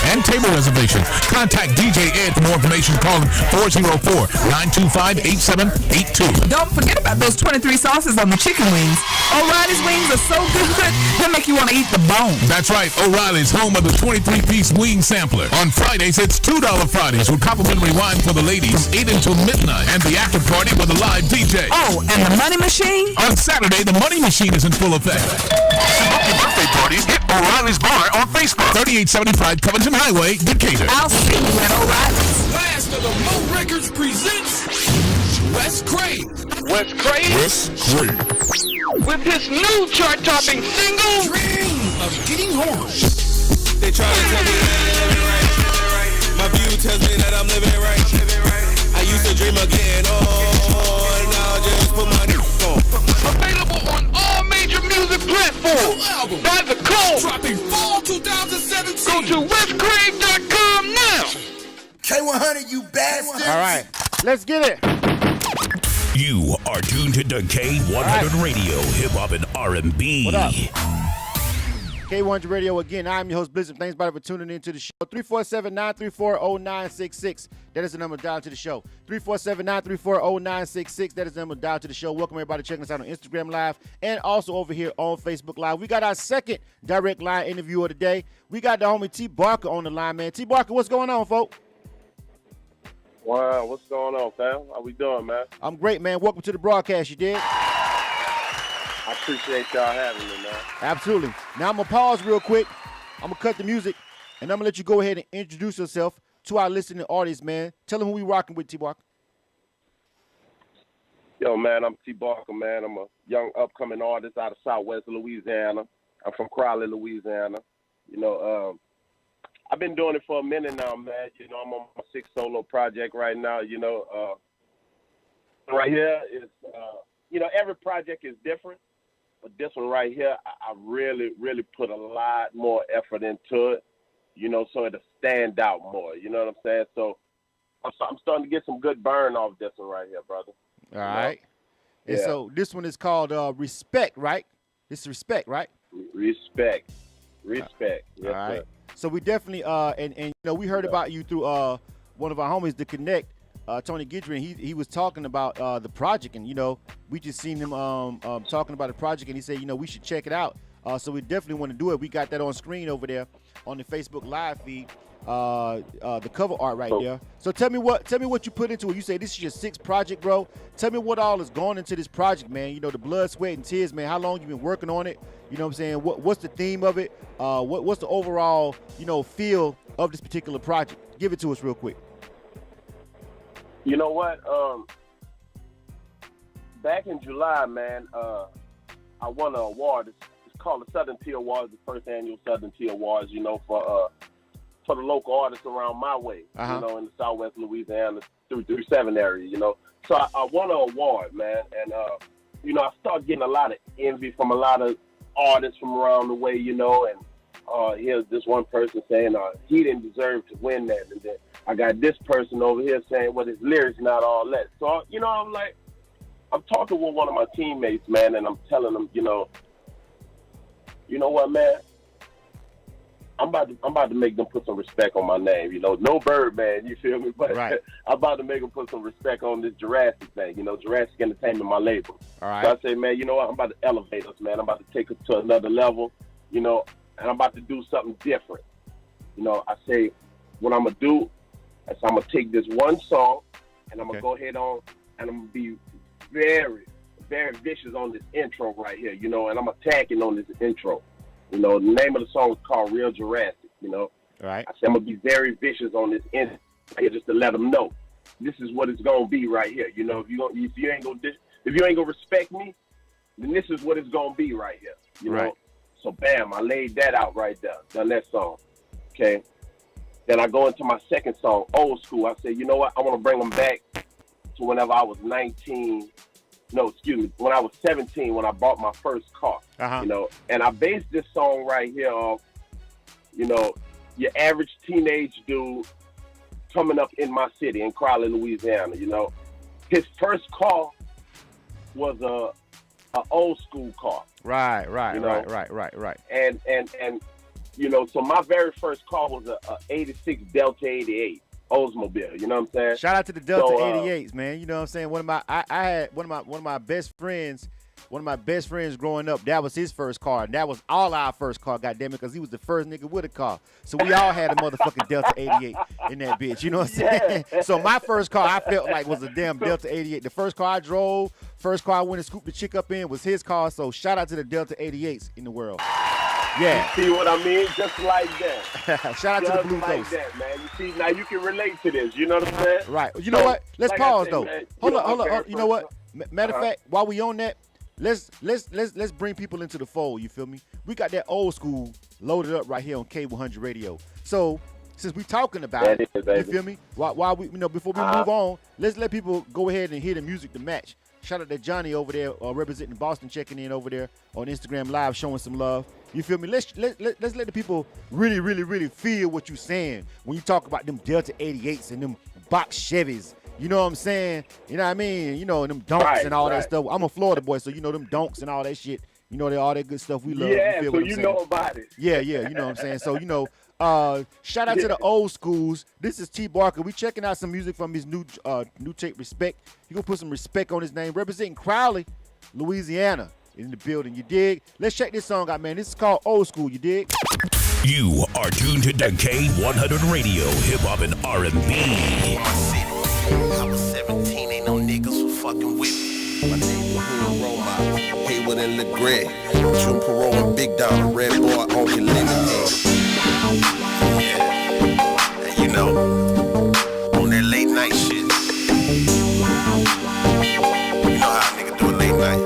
and table reservations. Contact DJ Ed for more information. Call 404-925-8782. Don't forget about those 23 sauces on the chicken wings. O'Reilly's wings are so good, they'll make you want to eat the bone. That's right. O'Reilly's, home of the 23-piece wing sampler. On Fridays, it's $2 Fridays with complimentary wine for the ladies from 8 until midnight. And the after party with a live DJ. Oh, and the money machine? On Saturday, the money machine is in full effect. To book your birthday parties, hit O'Reilly's Bar on Facebook. 3875 Covington Highway, Decatur. I'll see you at O'Reilly's. Last of the Mo Records presents Wes Craig. Wes Craig with his new chart-topping single, Dream of Getting Home. They try to tell me that I ain't living right. My view tells me that I'm living right. I used to dream of getting on, now I just put my new on. available on all major music platforms. Album By the code. dropping fall 2017. Go to wescraig.com now. K100, you bastards! All right, let's get it. You are tuned to K100 Radio, Hip Hop and R&B. What up? K100 Radio again. I'm your host, Blizzard. Thanks, everybody, for tuning in to the show. 347-934-0966. That is the number dial to the show. 347-934-0966. That is the number dial to the show. Welcome, everybody, checking us out on Instagram Live and also over here on Facebook Live. We got our second direct line interview of the day. We got the homie T. Barker on the line, man. T. Barker, what's going on, folks? Wow, what's going on, fam? How we doing, man? I'm great, man. Welcome to the broadcast, you did? I appreciate y'all having me, man. Absolutely. Now I'm going to pause real quick. I'm going to cut the music, and I'm going to let you go ahead and introduce yourself to our listening audience, man. Tell them who we rocking with, T. Barker. Yo, man, I'm T. Barker, man. I'm a young upcoming artist out of Southwest Louisiana. I'm from Crowley, Louisiana. You know, I've been doing it for a minute now, man. You know, I'm on my 6th solo project right now. You know, right here is, you know, every project is different. But this one right here, I really, really put a lot more effort into it, you know, so it'll stand out more. You know what I'm saying? So I'm starting to get some good burn off this one right here, brother. All right. And Yeah. so this one is called Respect, right? This is Respect, right? Respect. Yes, All right. sir. So we definitely, and you know, we heard about you through one of our homies, The Connect, Tony Guidry, and he was talking about the project, and you know, we just seen him talking about the project, and he said, you know, we should check it out. So we definitely want to do it. We got that on screen over there on the Facebook Live feed, the cover art right there. So tell me what you put into it. You say this is your 6th project, bro. Tell me what all is going into this project, man. You know, the blood, sweat, and tears, man. How long you been working on it? You know what I'm saying? What's the theme of it? What's the overall, you know, feel of this particular project? Give it to us real quick. You know what? Back in July, man, I won an award. It's called the Southern Tier Awards, the first annual Southern Tier Awards, you know, for the local artists around my way, you know, in the Southwest Louisiana, 337 area, you know. So I won an award, man, and, you know, I started getting a lot of envy from a lot of artists from around the way, you know, and here's this one person saying he didn't deserve to win that, and then I got this person over here saying, well, his lyrics not all that. So, you know, I'm talking with one of my teammates, man, and I'm telling them, you know what, man? I'm about to make them put some respect on my name, you know. No Birdman, you feel me? But right. I'm about to make them put some respect on this Jurassic thing, you know, Jurassic Entertainment, my label. All right. So I say, man, you know what? I'm about to elevate us, man. I'm about to take us to another level, you know, and I'm about to do something different. You know, I say, what I'm going to do is I'm going to take this one song, and I'm going to go ahead on, and I'm going to be very, very vicious on this intro right here, you know, and I'm attacking on this intro. You know, the name of the song is called Real Jurassic, you know. All right. I said I'm going to be very vicious on this intro right here just to let them know this is what it's going to be right here. You know, if you ain't going to respect me, then this is what it's going to be right here, you know. So, bam, I laid that out right there, done that song, okay. Then I go into my second song, Old School. I said, you know what, I want to bring them back to whenever I was 19. No, excuse me, when I was 17, when I bought my first car, you know, and I based this song right here off, you know, your average teenage dude coming up in my city in Crowley, Louisiana, you know. His first car was a old school car. Right. You know? Right. And You know, so my very first car was a 86 Delta 88 Oldsmobile. You know what I'm saying? Shout out to the Delta 88s, man. You know what I'm saying? I had one of my best friends. One of my best friends growing up, that was his first car. And that was all our first car, goddamn it, because he was the first nigga with a car. So we all had a motherfucking Delta 88 in that bitch. You know what I'm saying? Yeah. So my first car, I felt like was a damn Delta 88. The first car I drove, first car I went and scooped the chick up in was his car. So shout out to the Delta 88s in the world. Yeah. You see what I mean? Just like that. Shout out to the Blue like Ghost. that, man. You see, now you can relate to this. You know what I'm saying? Right. You know what? Let's like pause said, though. man, Hold up. You know what? Matter of Uh-huh. fact, while we on that, let's bring people into the fold. You feel me? We got that old school loaded up right here on K100 Radio. So since we talking about it, you feel me? While we, before we move on, let's let people go ahead and hear the music to match. Shout out to Johnny over there, representing Boston, checking in over there on Instagram Live, showing some love. You feel me? Let's let the people really, really, really feel what you're saying when you talk about them Delta 88s and them box Chevys. You know what I'm saying? You know what I mean? You know, them donks and all that stuff. I'm a Florida boy, so you know them donks and all that shit. You know, all that good stuff we love. Yeah, you so you know about it. Yeah, you know what I'm saying? So, shout out to the old schools. This is T. Barker. We checking out some music from his new tape, Respect. You gonna put some respect on his name. Representing Crowley, Louisiana in the building. You dig? Let's check this song out, man. This is called Old School. You dig? You are tuned to K100 Radio, Hip Hop and R&B. I was 17, ain't no niggas who fucking with me. My neighborhood role model, Haywood and LeGreg, June Parole and Big Don, Red Boy, Uncle Lemonhead. Yeah, and you know, on that late night shit. You know how a nigga do it late night.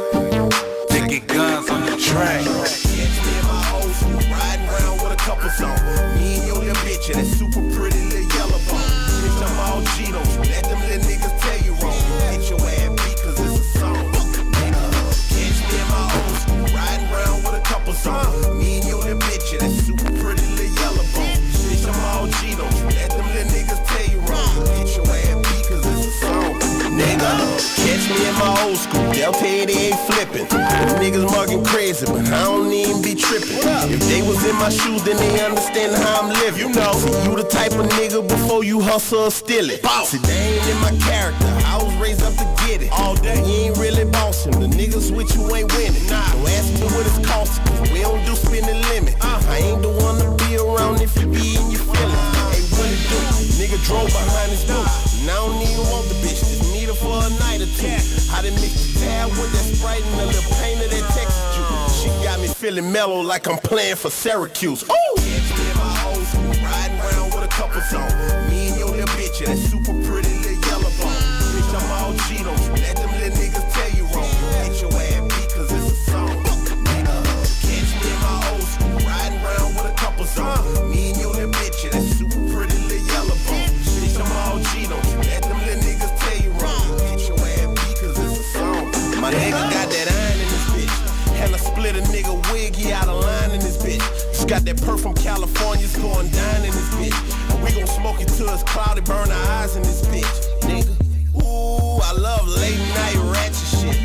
They get guns on the train. Catch me in my old school, riding around with a couple songs. Me and your little bitch and that super pretty little yellow bone. Bitch, I'm all Cheetos. Let them little niggas tell you wrong. Hit your ass beat cause it's a song. Nigga, catch me in my old school, riding around with a couple songs. Me and your little bitch and that super pretty little yellow bone. Bitch, I'm all Cheetos. Let them little niggas tell you wrong. Hit your ass beat cause it's a song. Nigga, catch me in my old school, Delta 88 flipping. Them niggas marking crazy, but I don't even be tripping. If they was in my shoes, then they understand how I'm living. You know, see, you the type of nigga before you hustle or steal it. See, they ain't in my character, I was raised up to get it. All day, you ain't really bossing, the niggas with you ain't winning. Don't ask me what it's costing, cause we don't do spending limit. I ain't the one to be around if you be in your feelings. Hey, what it do? Nigga drove behind his booth, and I don't even want the bitch, just need her for a night or two. I done mixed the tab with that Sprite and a little painter that texted you. She got me feeling mellow like I'm playing for Syracuse. Ooh! Catch me in my old school, riding around with a couple songs. Me and your little bitch and that super pretty little yellow bone. Bitch, I'm all Cheetos. Let them little niggas tell you wrong. Hit your ass beat cause it's a song. Nigga, catch me in my old school, riding around with a couple songs. Me and your little bitch and that super pretty little yellow bone. Bitch, I'm all Cheetos. Let them little niggas tell you wrong. Hit your ass beat cause it's a song. My nigga got that iron in his bitch. Hella split a nigga wig, he out of line in this bitch. Just got that perf from California, it's going down in this bitch. And we gon' smoke it till it's cloudy, burn our eyes in this bitch. Nigga, ooh, I love late night ratchet shit.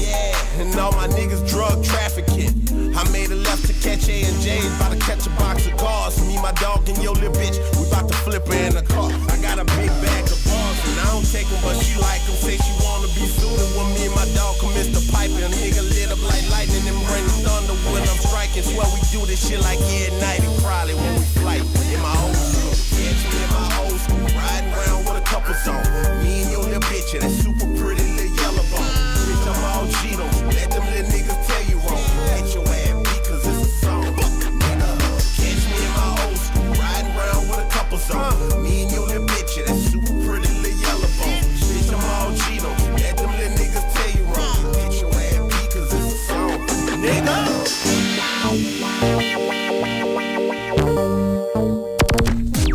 Yeah, and all my niggas drug trafficking. I made a left to catch A&J, about to catch a box of cars. Me, my dog, and your little bitch, we about to flip her in the car. I got a big bag of bars, and I don't take them, but she like them. Say she wanna be suited when me and my dog commence the pipe. And a nigga lit up like lightning and bring the thunder when I'm striking. Swear we do this shit like every night and Crowley when we flight. In my old school, catch me in my old school, riding around with a couple songs. Me and your little bitch and that super pretty little yellow bone. Bitch, I'm all Cheetos. Let them little niggas tell you wrong. Hit your ass beat cause it's a song. Nigga, catch me in my old school, riding around with a couple songs. Me and your little bitch and that super pretty little yellow bone. Bitch, I'm all Cheetos. Let them little niggas tell you wrong. Hit your ass beat cause it's a song. Nigga.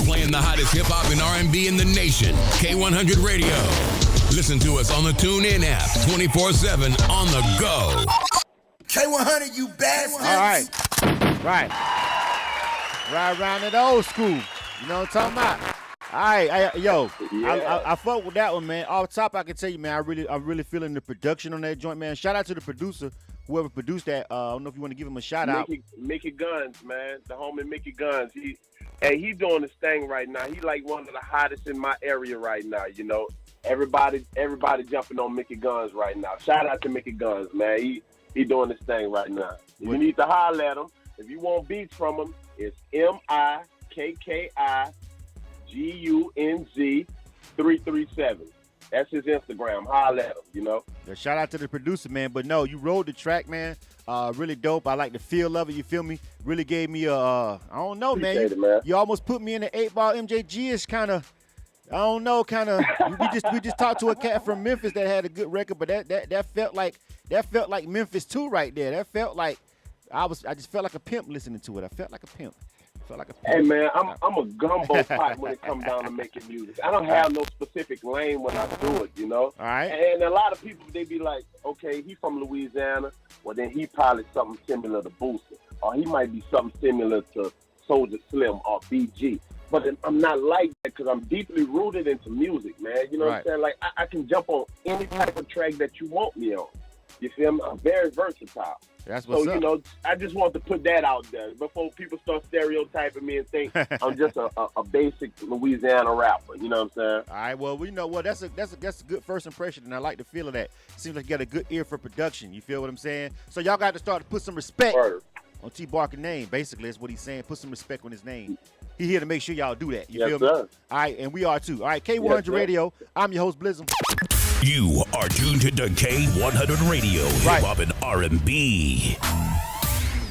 Playing the hottest hip-hop and R&B in the nation. K100 Radio. Listen to us on the TuneIn app 24/7 on the go. K100, you bastards. All right. Right around that old school. You know what I'm talking about? All right, I fuck with that one, man. Off top, I can tell you, man, I'm really feeling the production on that joint, man. Shout out to the producer whoever produced that. I don't know if you want to give him a shout out. Mickey Guns, man, the homie Mickey Guns. He doing his thing right now. He like one of the hottest in my area right now. You know, everybody jumping on Mickey Guns right now. Shout out to Mickey Guns, man. He doing his thing right now. If you need to holler at him, if you want beats from him, it's MIKKIGUNZ337. That's his Instagram. Holler at him, you know. Yeah, shout out to the producer, man. But no, you rode the track, man. Really dope. I like the feel of it. You feel me? Really gave me I don't know, Appreciate man. It, you almost put me in the 8-ball MJG-ish kind of. I don't know, kind of. we just talked to a cat from Memphis that had a good record, but that felt like Memphis too, right there. That felt like I just felt like a pimp listening to it. I felt like a pimp. Hey man, I'm a gumbo pot when it comes down to making music. I don't have no specific lane when I do it, you know. All right. And a lot of people, they be like, okay, he from Louisiana, well then he probably something similar to Boosie, or he might be something similar to Soulja Slim or BG. But I'm not like that because I'm deeply rooted into music, man. You know what I'm saying? Like I can jump on any type of track that you want me on. You feel me? I'm very versatile. That's what's up. You know, I just want to put that out there before people start stereotyping me and think I'm just a basic Louisiana rapper. You know what I'm saying? All right. Well, you know what? That's a good first impression, and I like the feel of that. Seems like you got a good ear for production. You feel what I'm saying? So y'all got to start to put some respect on T. Barker's name. Basically, that's what he's saying. Put some respect on his name. He here to make sure y'all do that. You feel me? Sir. All right, and we are too. All right, K100 Radio. I'm your host, Blizzum. You are tuned to K100 Radio, hip hop and R&B.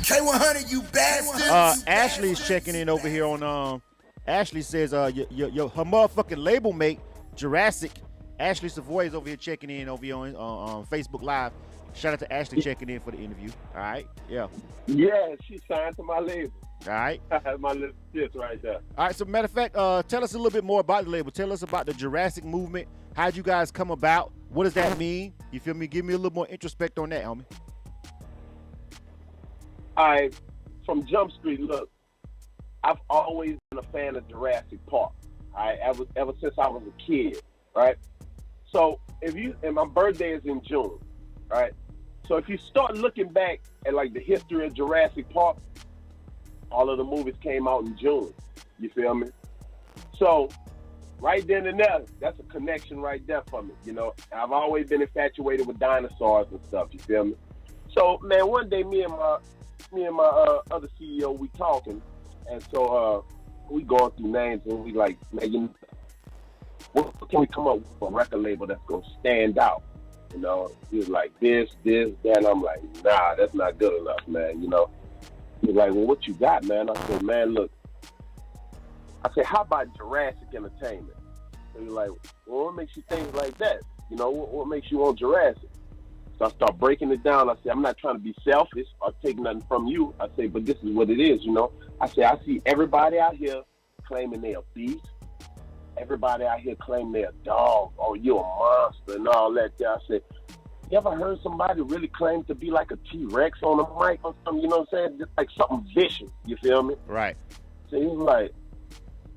K100, you bastards. Ashley's checking in over here on. Ashley says, her motherfucking label mate, Jurassic. Ashley Savoy is over here checking in over here on Facebook Live. Shout out to Ashley checking in for the interview. All right, yeah. Yeah, she signed to my label. All right. I have my little sis right there. All right, so matter of fact, tell us a little bit more about the label. Tell us about the Jurassic movement. How'd you guys come about? What does that mean? You feel me? Give me a little more introspect on that, homie. From Jump Street, look, I've always been a fan of Jurassic Park. Ever since I was a kid, right? So and my birthday is in June, right? So if you start looking back at like the history of Jurassic Park, all of the movies came out in June. You feel me? So right then and there, that's a connection right there for me. You know, I've always been infatuated with dinosaurs and stuff. You feel me? So man, one day me and my other CEO, we talking, and so we going through names, and we like, man, what can we come up with a record label that's gonna stand out? You know, he was like this, that, and I'm like, nah, that's not good enough, man. You know, he was like, well, what you got, man? I said, man, look. I said, how about Jurassic Entertainment? So he's like, well, what makes you think like that? You know, what makes you want Jurassic? So I start breaking it down. I say, I'm not trying to be selfish or take nothing from you. I say, but this is what it is, you know. I say, I see everybody out here claiming they're a beast. Everybody out here claiming they're a dog. Oh, you're a monster and all that. I said, you ever heard somebody really claim to be like a T-Rex on a mic or something? You know what I'm saying? Just like something vicious. You feel me? Right. So he was like,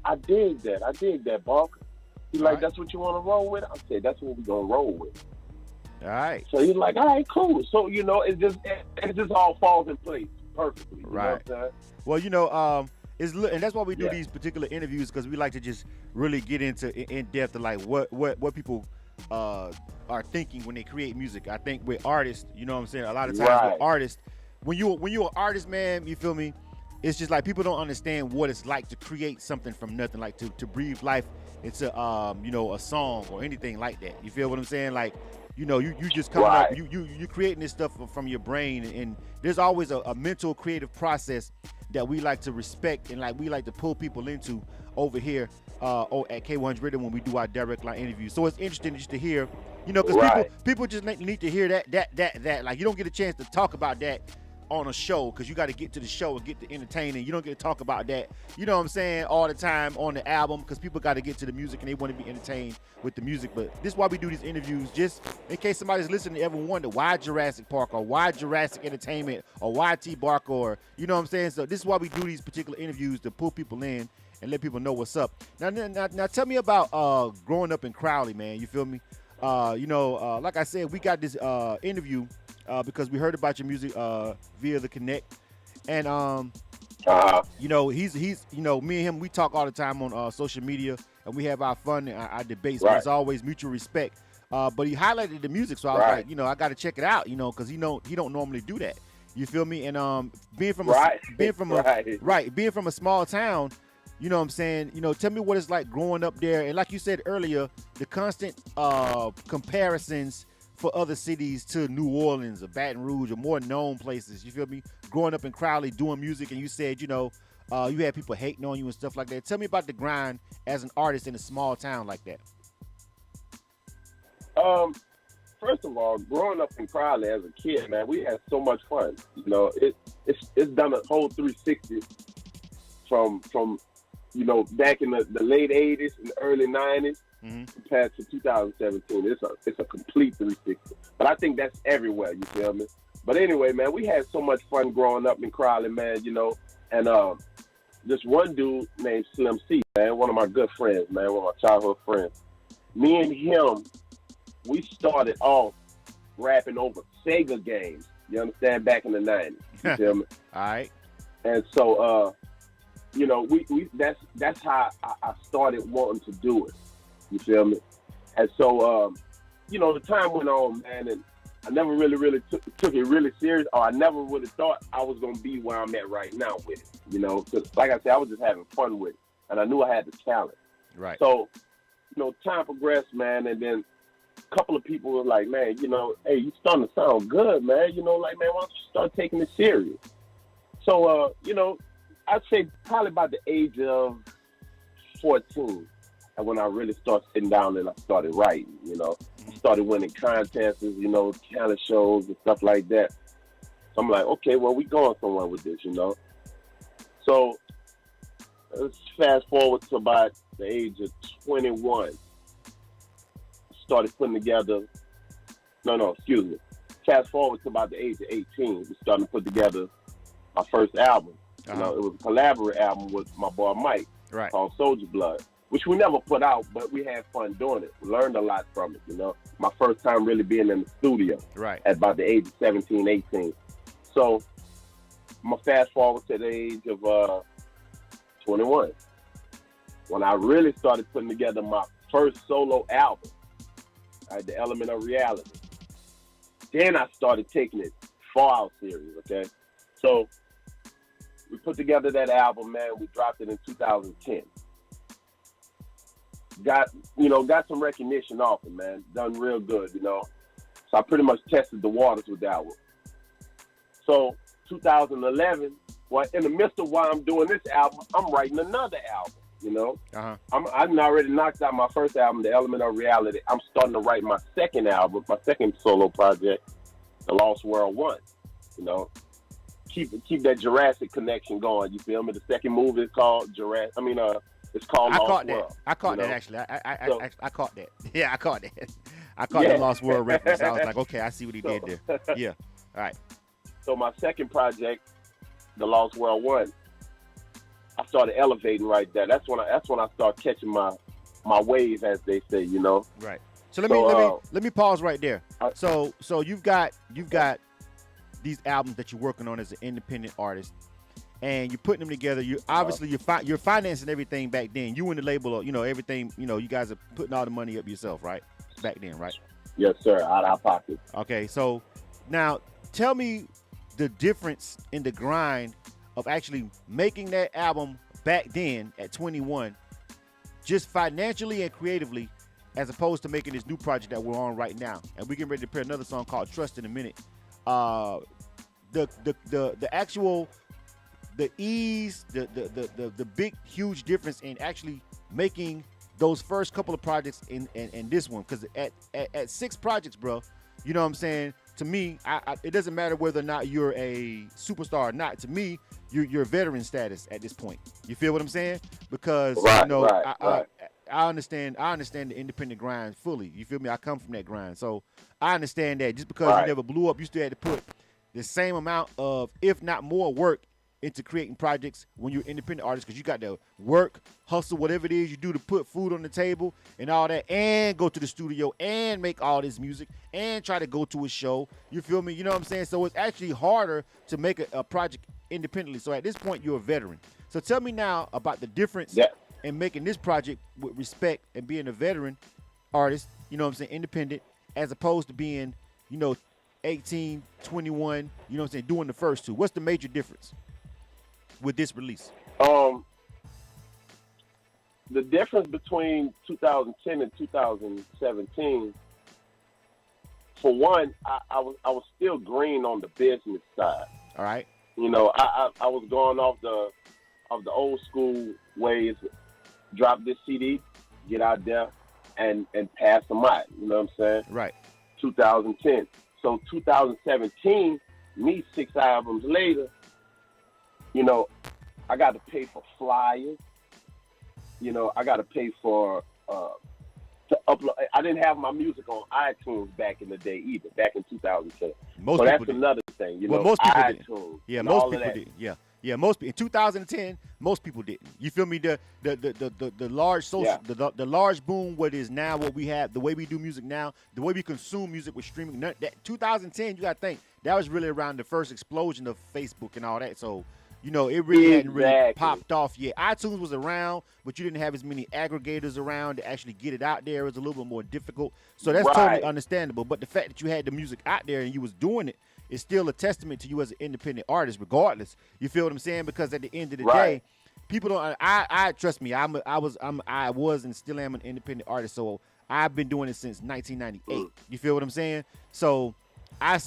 I dig that, Barker. He's like, that's what you want to roll with? I said, that's what we're going to roll with. All right. So he's like, all right, cool. So, you know, it just all falls in place perfectly. You right. know what I'm saying? Well, you know, and that's why we do these particular interviews, because we like to just really get into in depth of like what people are thinking when they create music. I think with artists, you know what I'm saying? A lot of times with artists, when you're an artist, man, you feel me? It's just like people don't understand what it's like to create something from nothing, like to breathe life into you know, a song or anything like that. You feel what I'm saying? Like, you know, you just coming up, you creating this stuff from your brain, and there's always a mental creative process that we like to respect and like we like to pull people into over here at K100 Radio when we do our direct line interviews. So it's interesting just to hear, you know, because people just need to hear that like you don't get a chance to talk about that on a show, because you got to get to the show and get to entertaining. You don't get to talk about that, you know what I'm saying, all the time on the album, because people got to get to the music and they want to be entertained with the music. But this is why we do these interviews, just in case somebody's listening to ever wonder why Jurassic Park or why Jurassic Entertainment or why T. Barker, or you know what I'm saying. So this is why we do these particular interviews, to pull people in and let people know what's up. Now tell me about growing up in Crowley, man. You feel me? You know, like I said, we got this interview because we heard about your music via the Connect, and you know, he's you know, me and him, we talk all the time on social media, and we have our fun and our debates. Right. There's always mutual respect. But he highlighted the music, so I was like, you know, I got to check it out, you know, because he don't normally do that. You feel me? And being from a small town, you know what I'm saying? You know, tell me what it's like growing up there. And like you said earlier, the constant comparisons for other cities to New Orleans or Baton Rouge or more known places. You feel me? Growing up in Crowley doing music, and you said, you know, you had people hating on you and stuff like that. Tell me about the grind as an artist in a small town like that. First of all, growing up in Crowley as a kid, man, we had so much fun. You know, it's done a whole 360 from you know, back in the late 80s and the early 90s compared to 2017. It's a complete 360. But I think that's everywhere, you feel me? But anyway, man, we had so much fun growing up in Crowley, man, you know. And this one dude named Slim C, man, one of my good friends, man, one of my childhood friends. Me and him, we started off rapping over Sega games, you understand, back in the 90s. You feel me? All right. And so, you know, that's how I started wanting to do it. You feel me? And so, you know, the time went on, man, and I never really took it really serious, or I never would have thought I was going to be where I'm at right now with it, you know, because like I said, I was just having fun with it, and I knew I had the talent. Right. So, you know, time progressed, man, and then a couple of people were like, man, you know, hey, you starting to sound good, man. You know, like, man, why don't you start taking it serious? So, you know, I'd say probably about the age of 14, and when I really started sitting down and I started writing, you know. Started winning contests, you know, talent shows and stuff like that. So I'm like, okay, well, we going somewhere with this, you know. So let's fast forward to about the age of 21. Started putting together, fast forward to about the age of 18. We started to put together my first album. You know, it was a collaborative album with my boy Mike called Soldier Blood, which we never put out, but we had fun doing it. We learned a lot from it, you know. My first time really being in the studio at about the age of 17, 18. So I'm going to fast forward to the age of 21, when I really started putting together my first solo album, The Element of Reality. Then I started taking it far out serious, okay? So we put together that album, man. We dropped it in 2010. Got some recognition off it, man. Done real good, you know. So I pretty much tested the waters with that one. So 2011, well, in the midst of while I'm doing this album, I'm writing another album, you know. I've already knocked out my first album, The Element of Reality. I'm starting to write my second album, my second solo project, The Lost World 1, you know. Keep that Jurassic connection going, you feel me? The second movie is called Jurassic. It's called Lost World. I caught that, actually. I caught that. Yeah, I caught that. I caught the Lost World reference. I was like, okay, I see what he did there. Yeah. All right. So my second project, The Lost World 1, I started elevating right there. That's when I started catching my wave, as they say, you know. Right. So let me pause right there. So you've got these albums that you're working on as an independent artist, and you're putting them together. You obviously you're financing everything back then. You and the label, you know, everything. You know, you guys are putting all the money up yourself, right? Back then, right? Yes, sir. Out of our pocket. Okay, so now tell me the difference in the grind of actually making that album back then at 21, just financially and creatively, as opposed to making this new project that we're on right now. And we get ready to play another song called Trust in a minute. The actual, the ease, the big huge difference in actually making those first couple of projects in this one, because at 6 projects, bro, you know what I'm saying? To me, it doesn't matter whether or not you're a superstar or not. To me, you're veteran status at this point. You feel what I'm saying? Because I understand the independent grind fully. You feel me? I come from that grind, so I understand that. Just because you never blew up, you still had to put the same amount of, if not more, work into creating projects when you're an independent artist, because you got to work, hustle, whatever it is you do to put food on the table and all that, and go to the studio and make all this music and try to go to a show. You feel me? You know what I'm saying? So it's actually harder to make a project independently. So at this point, you're a veteran. So tell me now about the difference in making this project with respect and being a veteran artist, you know what I'm saying, independent, as opposed to being, 18, 21, you know what I'm saying, doing the first two. What's the major difference with this release? The difference between 2010 and 2017, for one, I was still green on the business side. All right. I was going off the old school ways. Drop this CD, get out there, and pass them out. You know what I'm saying? Right. 2010. So 2017, me 6 albums later, I got to pay for flyers. I got to pay for to upload. I didn't have my music on iTunes back in the day either, back in 2010. So that's another thing. Most people iTunes. Didn't. Yeah, most people did. Yeah. Yeah, in 2010, most people didn't. You feel me? The large social, the large boom, what is now, what we have, the way we do music now, the way we consume music with streaming. That 2010, you got to think that was really around the first explosion of Facebook and all that. So, it really hadn't really popped off yet. iTunes was around, but you didn't have as many aggregators around to actually get it out there. It was a little bit more difficult. So that's totally understandable. But the fact that you had the music out there and you was doing it, it's still a testament to you as an independent artist, regardless. You feel what I'm saying? Because at the end of the day, people don't. I trust me. I was and still am an independent artist. So I've been doing it since 1998. You feel what I'm saying? So I've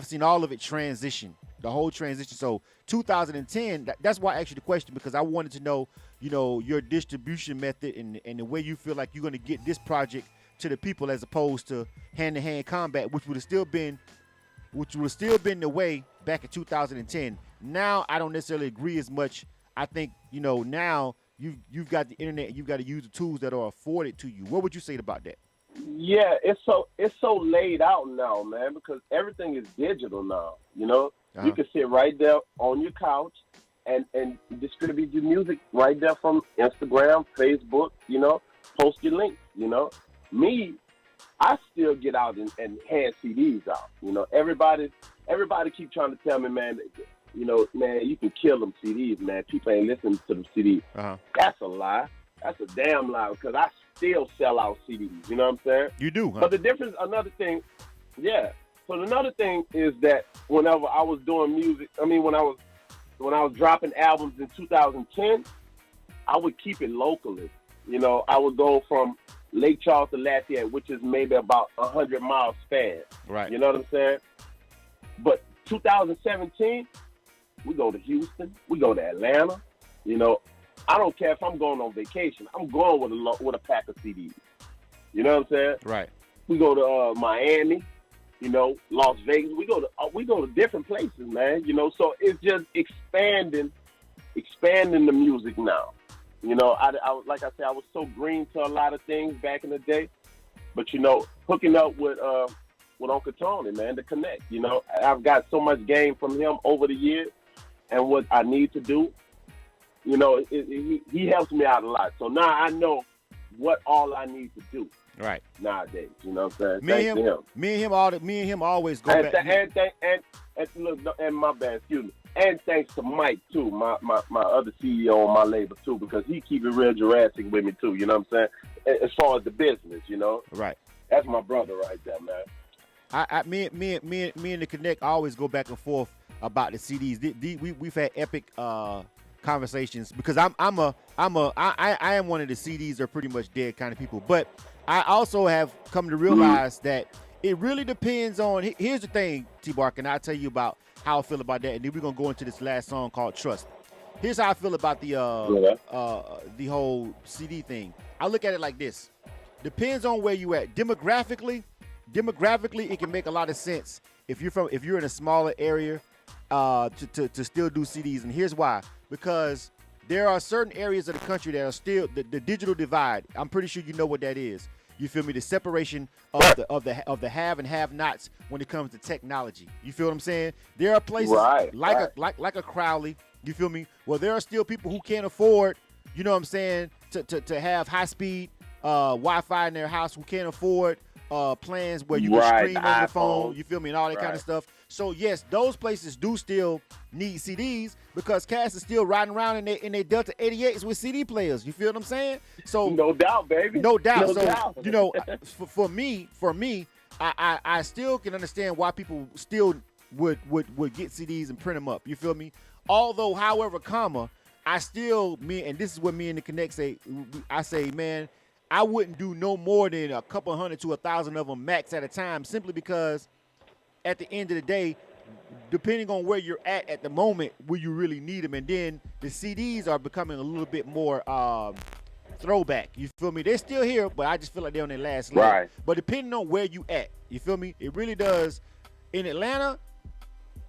seen all of it transition, the whole transition. So 2010. That's why I asked you the question, because I wanted to know, your distribution method and the way you feel like you're going to get this project to the people, as opposed to hand-to-hand combat, which would have still been the way back in 2010. Now I don't necessarily agree as much. I think, now you've got the internet and you've got to use the tools that are afforded to you. What would you say about that? Yeah, it's so laid out now, man, because everything is digital now. You can sit right there on your couch and distribute your music right there from Instagram, Facebook, post your links, Me, I still get out and hand CDs out. Everybody keep trying to tell me, man, man, you can kill them CDs, man. People ain't listening to them CDs. That's a lie. That's a damn lie, because I still sell out CDs. You know what I'm saying? You do, huh? But the difference, another thing is that whenever I was doing music, when I was dropping albums in 2010, I would keep it locally. I would go from Lake Charles to Lafayette, which is maybe about 100-mile span. Right. You know what I'm saying? But 2017, we go to Houston, we go to Atlanta. I don't care if I'm going on vacation. I'm going with a pack of CDs. You know what I'm saying? Right. We go to Miami, Las Vegas. We go to different places, man. So it's just expanding the music now. I like I said, I was so green to a lot of things back in the day, but hooking up with Uncle Tony, man, to connect. I've got so much game from him over the years, and what I need to do, he helps me out a lot. So now I know what all I need to do. Right. Nowadays, you know what I'm saying? Me and him always go back. And my bad, excuse me. And thanks to Mike too, my other CEO on my label too, because he keep it real Jurassic with me too. You know what I'm saying? As far as the business, Right. That's my brother right there, man. Me and the Connect always go back and forth about the CDs. We've had epic conversations, because I am one of the CDs are pretty much dead kind of people, but I also have come to realize that it really depends on. Here's the thing, T-Bark, and I'll tell you about how I feel about that, and then we're gonna go into this last song called Trust. Here's how I feel about the whole CD thing. I look at it like this: depends on where you at demographically. It can make a lot of sense if you're in a smaller area to still do CDs, and here's why: because there are certain areas of the country that are still the digital divide. I'm pretty sure you know what that is. You feel me? The separation of the have and have-nots when it comes to technology. You feel what I'm saying? There are places like a Crowley. You feel me? Well, there are still people who can't afford, you know what I'm saying, to have high-speed Wi-Fi in their house, who can't afford plans where you can stream on your phone, you feel me, and all that kind of stuff. So, yes, those places do still need CDs because cats is still riding around in their Delta 88s with CD players. You feel what I'm saying? So no doubt, baby. No doubt. No so, doubt. you know, for me, I still can understand why people still would get CDs and print them up. You feel me? Although, however, I still, and this is what me and the Connect say, I say, man, I wouldn't do no more than a couple hundred to 1,000 of them max at a time, simply because at the end of the day, depending on where you're at the moment, will you really need them? And then the CDs are becoming a little bit more throwback. You feel me? They're still here, but I just feel like they're on their last leg. Right. But depending on where you at, you feel me? It really does. In Atlanta,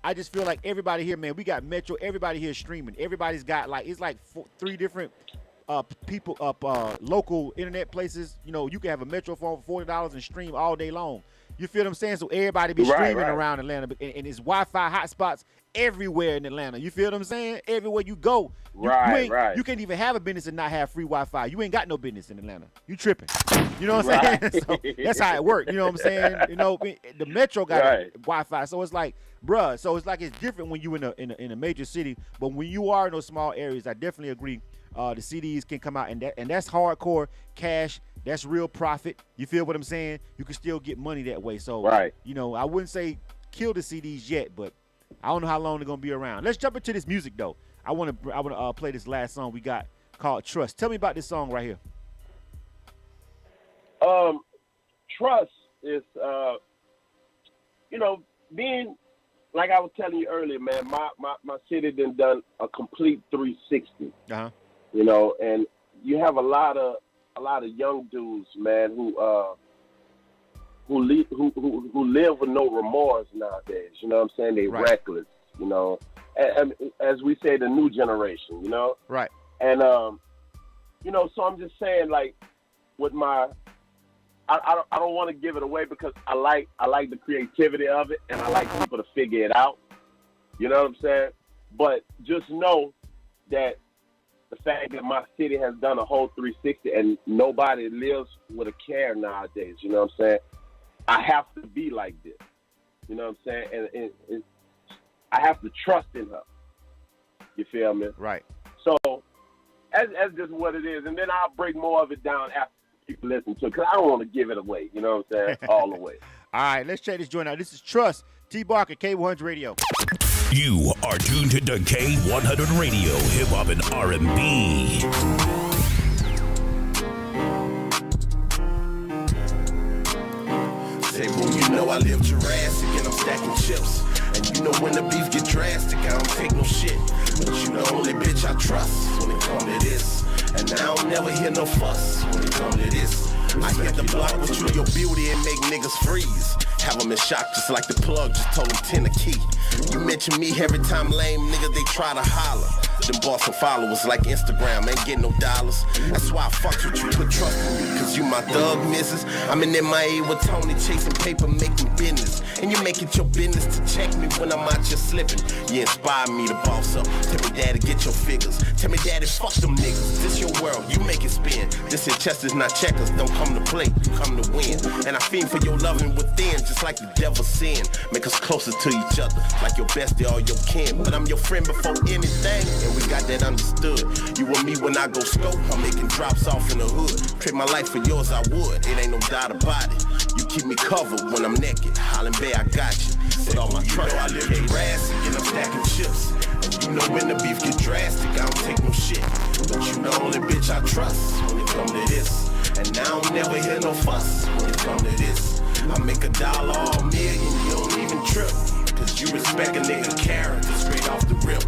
I just feel like everybody here, man, we got Metro. Everybody here streaming. Everybody's got it's like 3 different people local internet places. You know, you can have a Metro phone for $40 and stream all day long. You feel what I'm saying? So everybody be streaming around Atlanta, and it's Wi-Fi hotspots everywhere in Atlanta. You feel what I'm saying? Everywhere you go, you can't even have a business and not have free Wi-Fi. You ain't got no business in Atlanta. You tripping? You know what I'm saying? So that's how it works. You know what I'm saying? You know, the Metro got Wi-Fi, so it's like, bruh. So it's like it's different when you in a major city, but when you are in those small areas, I definitely agree. The CDs can come out, and that's hardcore cash. That's real profit. You feel what I'm saying? You can still get money that way. So, you know, I wouldn't say kill the CDs yet, but I don't know how long they're gonna be around. Let's jump into this music though. I want to play this last song we got called Trust. Tell me about this song right here. Trust is, you know, being like I was telling you earlier, man. My city done a complete 360. You know, and you have a lot of young dudes, man, who live with no remorse nowadays. You know what I'm saying? They reckless. You know, and as we say, the new generation. You know, And you know, so I'm just saying, like, with my, I don't want to give it away because I like the creativity of it, and I like people to figure it out. You know what I'm saying? But just know that the fact that my city has done a whole 360 and nobody lives with a care nowadays, you know what I'm saying? I have to be like this, you know what I'm saying? And I have to trust in her. You feel me? Right. So that's just what it is. And then I'll break more of it down after people listen to it because I don't want to give it away, you know what I'm saying? All the way. All right, let's check this joint out. This is Trust, T Barker, K100 Radio. You are tuned to K100 Radio, Hip Hop and R&B. Say, boo, you know I live Jurassic and I'm stacking chips. And you know when the beef get drastic, I don't take no shit. But you the only bitch I trust when it come to this. And I don't never hear no fuss when it come to this. I hit the block with you, your beauty, and make niggas freeze. Have them in shock just like the plug just told them 10 a key. You mention me every time lame niggas, they try to holler. Them boss some followers like Instagram, ain't getting no dollars. That's why I fucks with you, put trust in you, cause you my thug missus. I'm in MIA with Tony, chasing paper, making business. And you make it your business to check me when I'm out here slipping. You inspire me to boss up. Tell me daddy, get your figures. Tell me daddy, fuck them niggas. This your world, you make it spin. This here chess is not checkers, don't come to play, you come to win. And I fiend for your loving within, just like the devil sin. Make us closer to each other, like your bestie or your kin. But I'm your friend before anything, and we got that understood. You and me when I go scope, I'm making drops off in the hood. Trade my life for yours, I would, it ain't no doubt about it. You keep me covered when I'm naked, Holland Bay, I got you. With all my trust, I live Jurassic and I'm stacking chips. And you know when the beef get drastic, I don't take no shit. But you the only bitch I trust when it come to this. And I don't never hear no fuss when it come to this. I make $1 or $1 million, you don't even trip. Cause you respect a nigga character straight off the rip.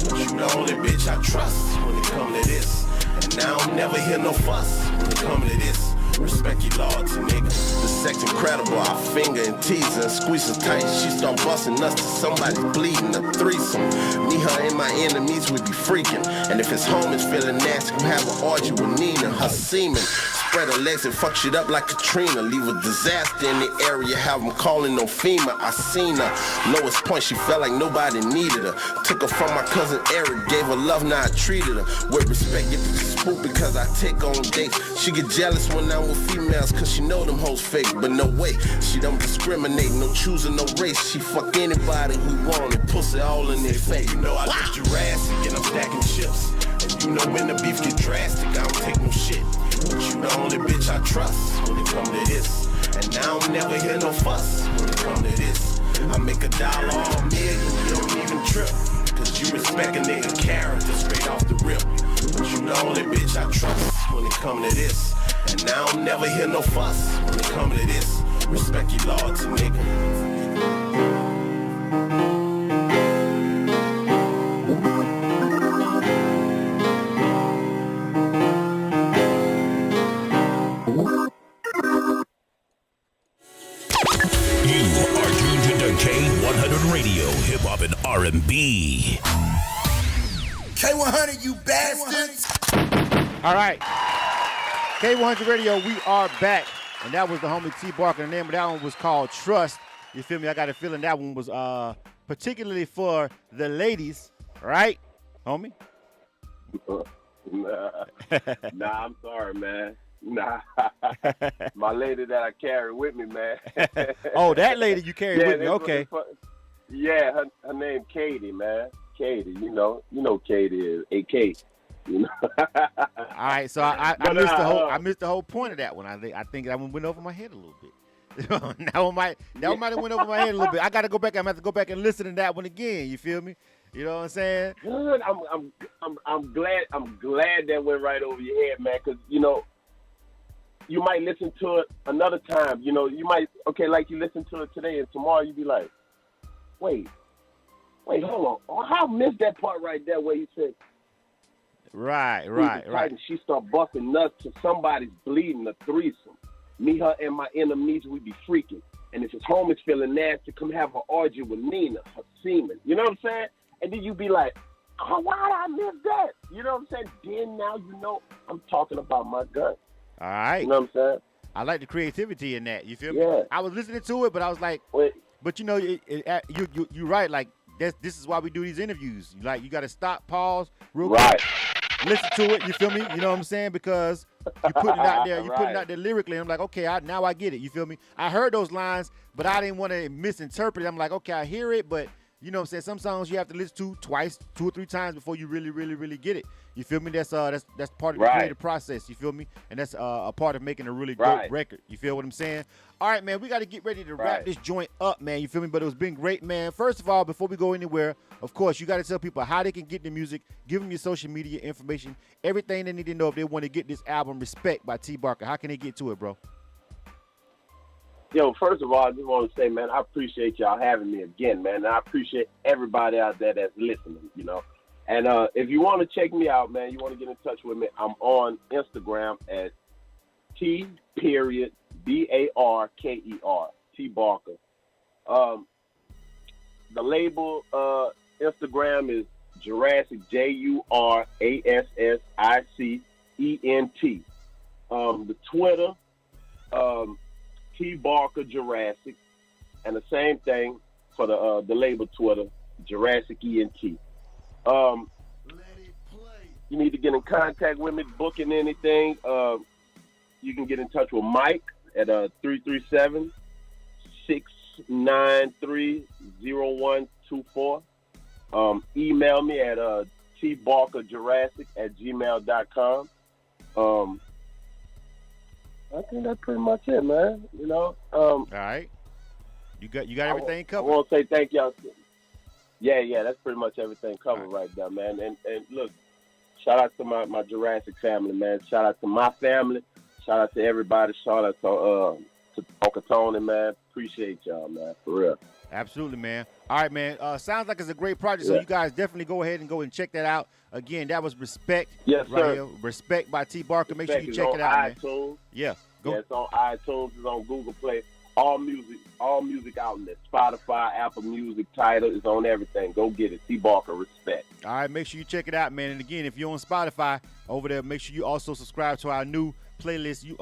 But you the only bitch I trust when it come to this. And I don't never hear no fuss when it come to this. Respect your lords, nigga. The sex incredible, I finger and tease and squeeze her tight. She start busting us till somebody's bleeding. A threesome. Me, her, and my enemies, we be freaking. And if his homies feeling nasty, come have an orgy with Nina, her semen. spread her legs and fuck shit up like Katrina. Leave a disaster in the area, have them calling no FEMA. I seen her, lowest point, she felt like nobody needed her. Took her from my cousin Eric, gave her love, now I treated her with respect. Get the spook because I take on dates. She get jealous when I'm with females cause she know them hoes fake. But no way, she don't discriminate, no choosing, no race. She fuck anybody who want it, pussy all in their face. You know I lift Jurassic and I'm stacking chips. And you know when the beef get drastic, I don't take no shit. But you the only bitch I trust when it come to this. And I don't never hear no fuss when it come to this. I make $1 or $1 million, you don't even trip. Cause you respect a nigga character straight off the rip. But you the only bitch I trust when it come to this. And I don't never hear no fuss when it come to this. Respect your loyalty, nigga. K100 Radio, Hip Hop and R&B. K100, you bastards! All right. K100 Radio, we are back. And that was the homie T Barker. The name of that one was called Trust. You feel me? I got a feeling that one was particularly for the ladies, right, homie? Nah, I'm sorry, man. Nah, my lady that I carry with me, man. Oh, that lady you carry with me, okay. Yeah, her name Katie, man. Katie, you know Katie is AK. You know. All right, so I missed the whole point of that one. I think that one went over my head a little bit. that one might have went over my head a little bit. I gotta go back. I'm gonna have to go back and listen to that one again. You feel me? You know what I'm saying? Good. I'm glad that went right over your head, man. Cause you might listen to it another time. You might, like you listen to it today and tomorrow you be like, wait, hold on. How I missed that part right there where you said, Right. And she start busting nuts to somebody's bleeding a threesome. Me, her, and my enemies, we be freaking. And if his home is feeling nasty, come have an orgy with Nina, her semen. You know what I'm saying? And then you be like, oh, why did I miss that? You know what I'm saying? Then now you know I'm talking about my gun. All right. You know what I'm saying? I like the creativity in that. You feel me? Yeah. I was listening to it, but I was like, but you're right. Like this is why we do these interviews. Like you got to stop, pause, real quick, listen to it. You feel me? You know what I'm saying? Because you put it out there. You put it out there lyrically. And I'm like, okay, now I get it. You feel me? I heard those lines, but I didn't want to misinterpret it. I'm like, okay, I hear it, but you know what I'm saying? Some songs you have to listen to twice, 2 or 3 times before you really, really, really get it. You feel me? That's part of the creative process. You feel me? And that's a part of making a really dope record. You feel what I'm saying? All right, man, we got to get ready to wrap this joint up, man. You feel me? But it's been great, man. First of all, before we go anywhere, of course, you got to tell people how they can get the music, give them your social media information, everything they need to know if they want to get this album, Respect by T Barker. How can they get to it, bro? Yo, first of all, I just want to say, man, I appreciate y'all having me again, man. And I appreciate everybody out there that's listening, And if you want to check me out, man, you want to get in touch with me, I'm on Instagram at T.Barker, T Barker. The label Instagram is Jurassic, JURASSICENT. The Twitter, T Barker Jurassic, and the same thing for the label Twitter, Jurassic ENT. You need to get in contact with me, booking anything. You can get in touch with Mike at 337-693-0124. Email me at tbarkerjurassic@gmail.com. I think that's pretty much it, man. All right. You got everything covered. I want to say thank y'all. Yeah, that's pretty much everything covered right there, man. And look, shout out to my Jurassic family, man. Shout out to my family. Shout out to everybody. Shout out to Uncle Tony, man. Appreciate y'all, man, for real. Absolutely, man. All right, man. Sounds like it's a great project, so you guys definitely go ahead and go and check that out. Again, that was Respect. Yes, right sir. Here. Respect by T Barker. Make sure you check it out, iTunes. man. Yeah, go. Yeah, it's on iTunes. It's on Google Play. All music outlets. Spotify, Apple Music, Tidal. It's on everything. Go get it. T Barker, Respect. All right, make sure you check it out, man. And again, if you're on Spotify over there, make sure you also subscribe to our new playlist. You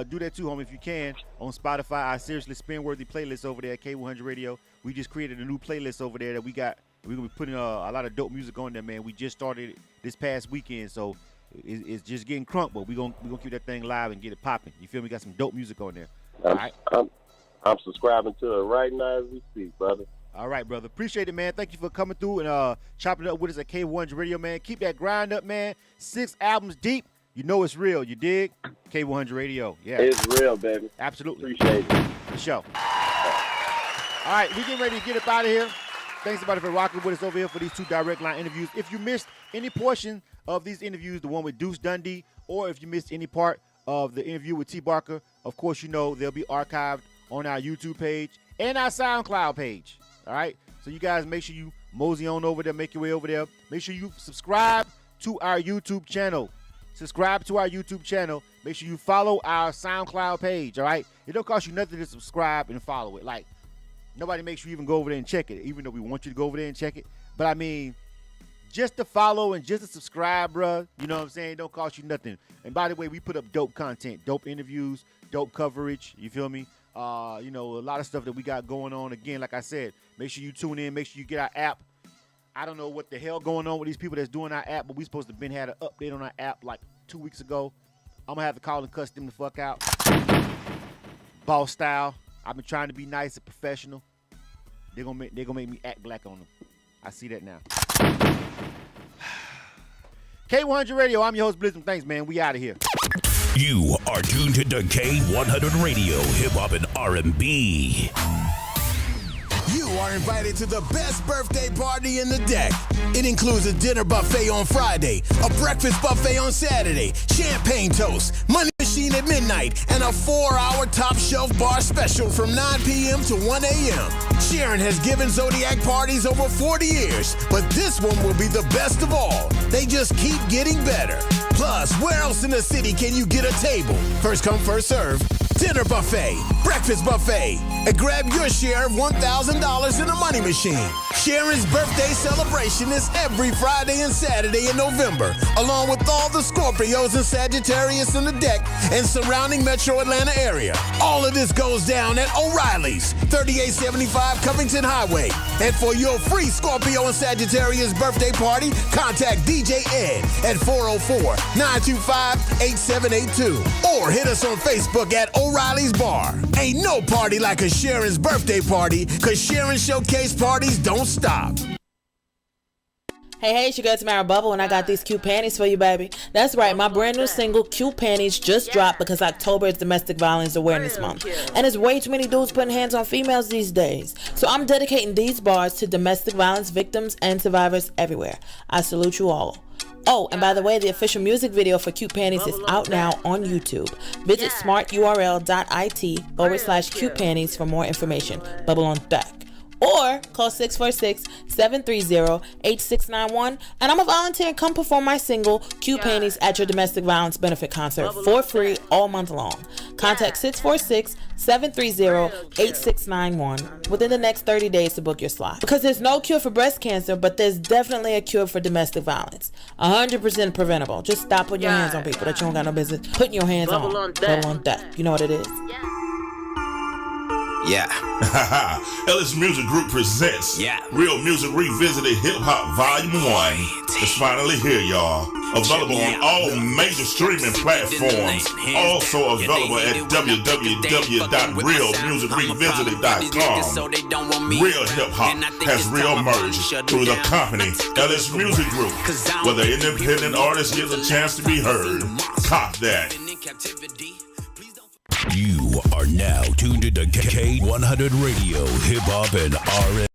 do that too, homie, if you can, on Spotify. I seriously spin-worthy playlist over there at K100 Radio. We just created a new playlist over there that we're gonna be putting a lot of dope music on there, man. We just started it this past weekend, so it's just getting crunk, but we're gonna keep that thing live and get it popping. You feel me? Got some dope music on there. All right. I'm subscribing to it right now as we speak, brother. All right, brother. Appreciate it, man. Thank you for coming through and chopping it up with us at K100 Radio, man. Keep that grind up, man. 6 albums deep. You know it's real. You dig? K100 Radio. Yeah. It's real, baby. Absolutely. Appreciate it. For sure. All right, we getting ready to get up out of here. Thanks, everybody, for rocking with us over here for these 2 direct line interviews. If you missed any portion of these interviews, the one with Deuce Dundee, or if you missed any part of the interview with T. Barker, of course, you know they'll be archived on our YouTube page and our SoundCloud page. All right? So you guys make sure you mosey on over there, make your way over there. Make sure you subscribe to our YouTube channel. Subscribe to our YouTube channel. Make sure you follow our SoundCloud page, all right? It don't cost you nothing to subscribe and follow it. Like, nobody makes you even go over there and check it, even though we want you to go over there and check it. But, I mean, just to follow and just to subscribe, bruh, you know what I'm saying? It don't cost you nothing. And, by the way, we put up dope content, dope interviews, dope coverage, you feel me? You know, a lot of stuff that we got going on. Again, like I said, make sure you tune in. Make sure you get our app. I don't know what the hell going on with these people that's doing our app, but we supposed to have been had an update on our app like 2 weeks ago. I'm going to have to call and cuss them the fuck out. Boss style. I've been trying to be nice and professional. They're gonna make me act black on them. I see that now. K100 Radio, I'm your host, Blizzum. Thanks, man. We out of here. You are tuned to K100 Radio, hip hop and R&B. You are invited to the best birthday party in the deck. It includes a dinner buffet on Friday, a breakfast buffet on Saturday, champagne toast, money machine at midnight, and a 4-hour top shelf bar special from 9 p.m. to 1 a.m. Sharon has given Zodiac parties over 40 years, but this one will be the best of all. They just keep getting better. Plus, where else in the city can you get a table? First come, first serve. Dinner buffet, breakfast buffet, and grab your share of $1,000 in a money machine. Sharon's birthday celebration is every Friday and Saturday in November, along with all the Scorpios and Sagittarius in the deck and surrounding Metro Atlanta area. All of this goes down at O'Reilly's, 3875 Covington Highway. And for your free Scorpio and Sagittarius birthday party, contact DJ Ed at 404-925-8782 or hit us on Facebook at O'Reilly's Bar. Ain't no party like a Sharon's birthday party, cause Sharon Showcase parties don't stop. Hey, it's your girl Tamara Bubble, and I got these cute panties for you, baby. That's right, my brand new single, Cute Panties, just dropped because October is Domestic Violence Awareness Month. And there's way too many dudes putting hands on females these days. So I'm dedicating these bars to domestic violence victims and survivors everywhere. I salute you all. Oh, and by the way, the official music video for Cute Panties is out now on YouTube. Visit smarturl.it/Cute Panties for more information. Bubble on deck. Or call 646-730-8691 and I'm a volunteer and come perform my single, Cute Panties, at your domestic violence benefit concert for free all month long. Contact 646-730-8691 within the next 30 days to book your slot. Because there's no cure for breast cancer, but there's definitely a cure for domestic violence. 100% preventable. Just stop putting your hands on people that you don't got no business putting your hands on. Bubble on deck. You know what it is. Yeah. Ellis Music Group presents Real Music Revisited Hip Hop Volume 1. It's finally here, y'all. Available on all major streaming platforms. Also available at www.realmusicrevisited.com. Real hip hop has re-emerged through the company Ellis Music Group, where the independent artist gets a chance to be heard. Cop that. You are now tuned into K100 Radio, hip hop and R&B.